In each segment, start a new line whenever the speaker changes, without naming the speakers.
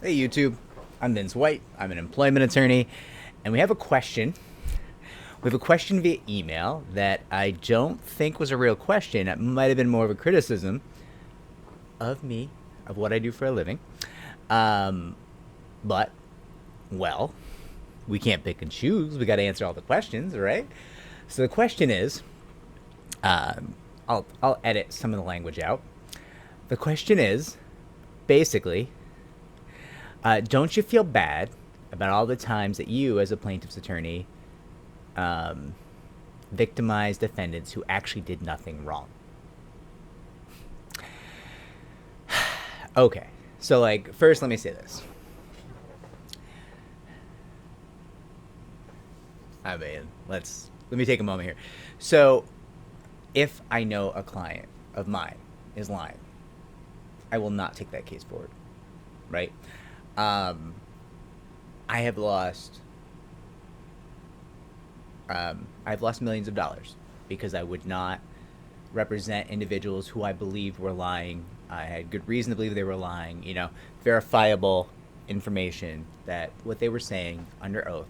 Hey YouTube, I'm Vince White. I'm an employment attorney, and we have a question. We have a question via email that I don't think was a real question. It might have been more of a criticism of me, of what I do for a living. Um, but, well, we can't pick and choose. We got to answer all the questions, right? So the question is, I'll edit some of the language out. The question is, basically, don't you feel bad about all the times that you, as a plaintiff's attorney, um, victimize defendants who actually did nothing wrong? Okay, so like first, let me say this. I mean, let me take a moment here. So, if I know a client of mine is lying, I will not take that case forward, right? Um, I have lost I've lost millions of dollars because I would not represent individuals who I believed were lying. I had good reason to believe they were lying, verifiable information that what they were saying under oath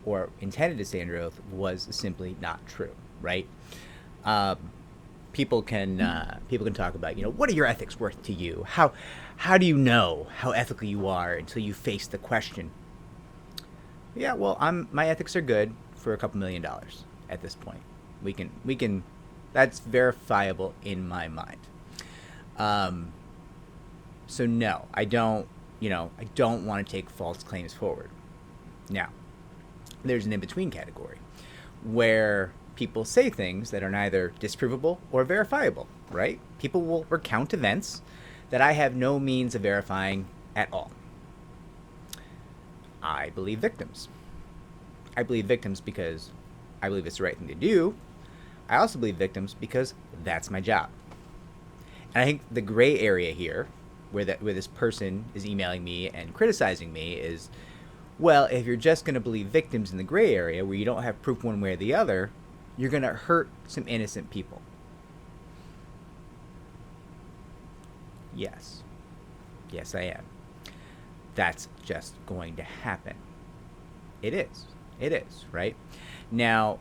or intended to say under oath was simply not true, right? Um, people can talk about, what are your ethics worth to you? How do you know how ethical you are until you face the question? Yeah, well, my ethics are good for a couple $1 million at this point. We can that's verifiable in my mind. Um, so no, I don't want to take false claims forward. Now, there's an in-between category where people say things that are neither disprovable or verifiable, right? People will recount events that I have no means of verifying at all. I believe victims. I believe victims because I believe it's the right thing to do. I also believe victims because that's my job. And I think the gray area here, where this person is emailing me and criticizing me, is, well, if you're just going to believe victims in the gray area where you don't have proof one way or the other, you're going to hurt some innocent people. Yes. Yes, I am. That's just going to happen. It is. It is, right? Now,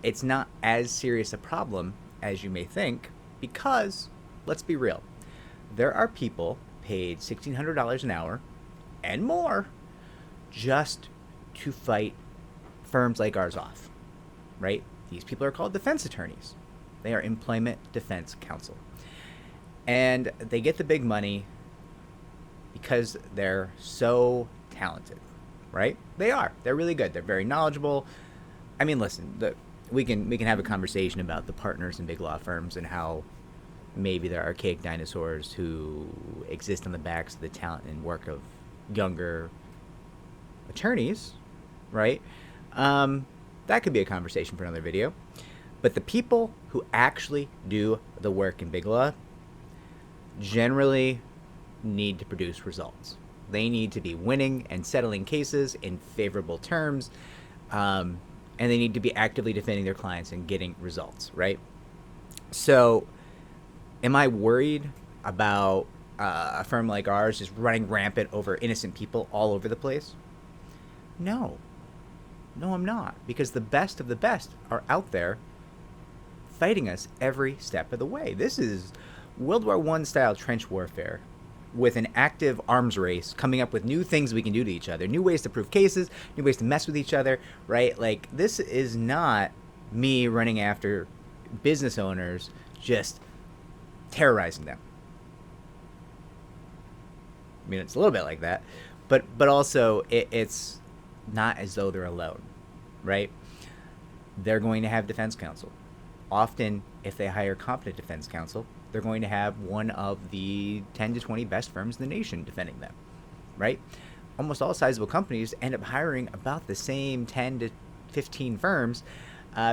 it's not as serious a problem as you may think because, let's be real, there are people paid $1,600 an hour and more just to fight firms like ours off, right? These people are called defense attorneys. They are employment defense counsel. And they get the big money because they're so talented, right? They are. They're really good. They're very knowledgeable. I mean, listen, we can have a conversation about the partners in big law firms and how maybe they're archaic dinosaurs who exist on the backs of the talent and work of younger attorneys, right? That could be a conversation for another video. But the people who actually do the work in big law generally need to produce results. They need to be winning and settling cases in favorable terms, and they need to be actively defending their clients and getting results, right? So, am I worried about a firm like ours just running rampant over innocent people all over the place? No. No, I'm not. Because the best of the best are out there fighting us every step of the way. This is World War I style trench warfare with an active arms race coming up with new things we can do to each other, new ways to prove cases, new ways to mess with each other, right? Like, this is not me running after business owners just terrorizing them. I mean, it's a little bit like that, but also it's not as though they're alone, right? They're going to have defense counsel. Often, if they hire competent defense counsel, they're going to have one of the 10 to 20 best firms in the nation defending them, right? Almost all sizable companies end up hiring about the same 10 to 15 firms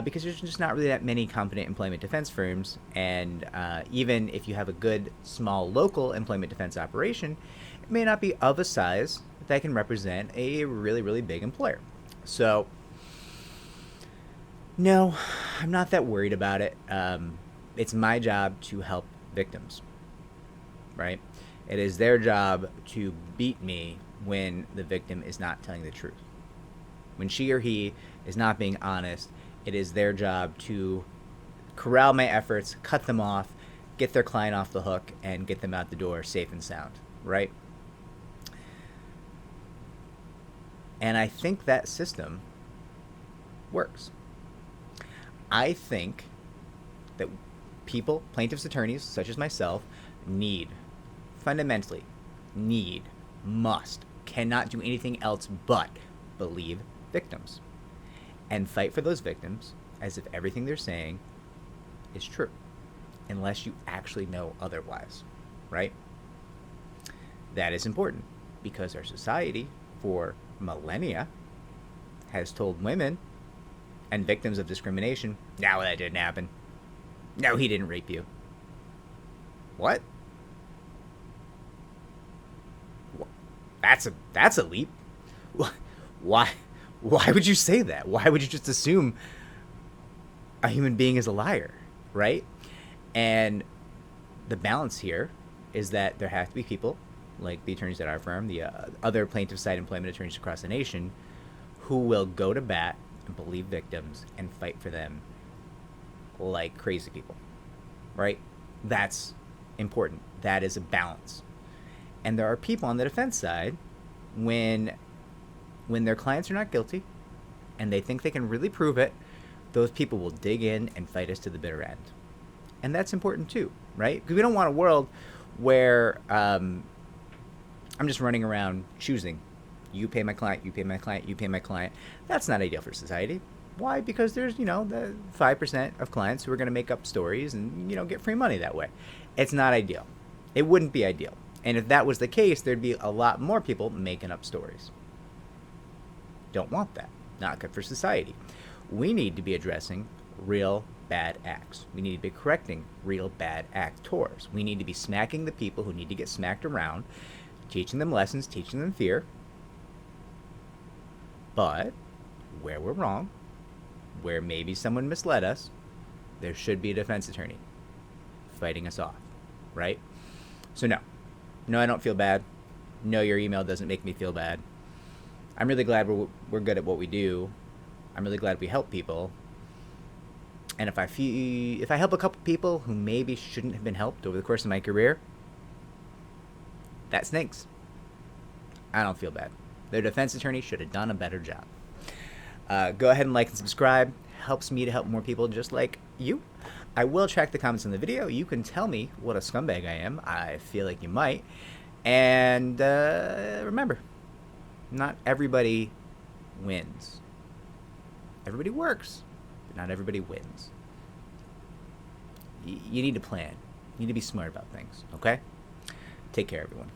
because there's just not really that many competent employment defense firms. And even if you have a good, small, local employment defense operation, it may not be of a size that can represent a really, really big employer. So, no, I'm not that worried about it. It's my job to help victims, right? It is their job to beat me when the victim is not telling the truth. When she or he is not being honest, it is their job to corral my efforts, cut them off, get their client off the hook, and get them out the door safe and sound, right? And I think that system works. I think that people, plaintiffs' attorneys, such as myself, fundamentally, must, cannot do anything else but believe victims and fight for those victims as if everything they're saying is true, unless you actually know otherwise, right? That is important because our society, for millennia, has told women and victims of discrimination, no, that didn't happen. No, he didn't rape you. What? That's a leap. Why would you say that? Why would you just assume a human being is a liar, right? And the balance here is that there have to be people like the attorneys at our firm, the other plaintiff side employment attorneys across the nation, who will go to bat and believe victims and fight for them like crazy people, right? That's important. That is a balance. And there are people on the defense side, when their clients are not guilty and they think they can really prove it, those people will dig in and fight us to the bitter end. And that's important too, right? Because we don't want a world where I'm just running around choosing, you pay my client, you pay my client, you pay my client. That's not ideal for society. Why? Because there's, the 5% of clients who are going to make up stories and, get free money that way. It's not ideal. It wouldn't be ideal. And if that was the case, there'd be a lot more people making up stories. Don't want that. Not good for society. We need to be addressing real bad acts. We need to be correcting real bad actors. We need to be smacking the people who need to get smacked around, teaching them lessons, teaching them fear. But where we're wrong, where maybe someone misled us, there should be a defense attorney fighting us off, right? So no, I don't feel bad. No, your email doesn't make me feel bad. I'm really glad we're good at what we do. I'm really glad we help people. And if I help a couple people who maybe shouldn't have been helped over the course of my career, that stinks. I don't feel bad. Their defense attorney should have done a better job. Go ahead and like and subscribe. Helps me to help more people just like you. I will track the comments in the video. You can tell me what a scumbag I am. I feel like you might. And remember, not everybody wins. Everybody works, but not everybody wins. You need to plan. You need to be smart about things, okay? Take care, everyone.